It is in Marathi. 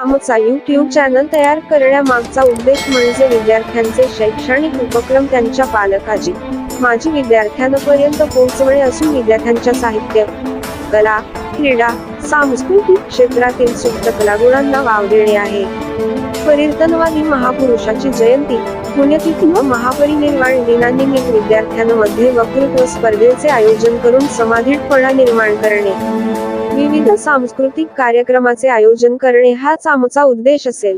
आमचा YouTube चॅनल तयार करण्यामागचा उद्देश म्हणजे विद्यार्थ्यांचे शैक्षणिक उपक्रम त्यांच्या पालकाची माजी विद्यार्थ्यांपर्यंत पोहोचवणे असून विद्यार्थ्यांच्या साहित्य, कला, क्रीडा, सांस्कृतिक क्षेत्रातील सुप्त कलागुणांना वाव देणे आहे. परिवर्तनवादी महापुरुषाची जयंती, पुण्यतिथी व महापरिनिर्वाण दिनानिमित्त विद्यार्थ्यांमध्ये वक्तृत्व स्पर्धेचे आयोजन करून समाधीतपणा निर्माण करणे, विविध सांस्कृतिक कार्यक्रमाचे आयोजन करणे हाच आमचा उद्देश असेल.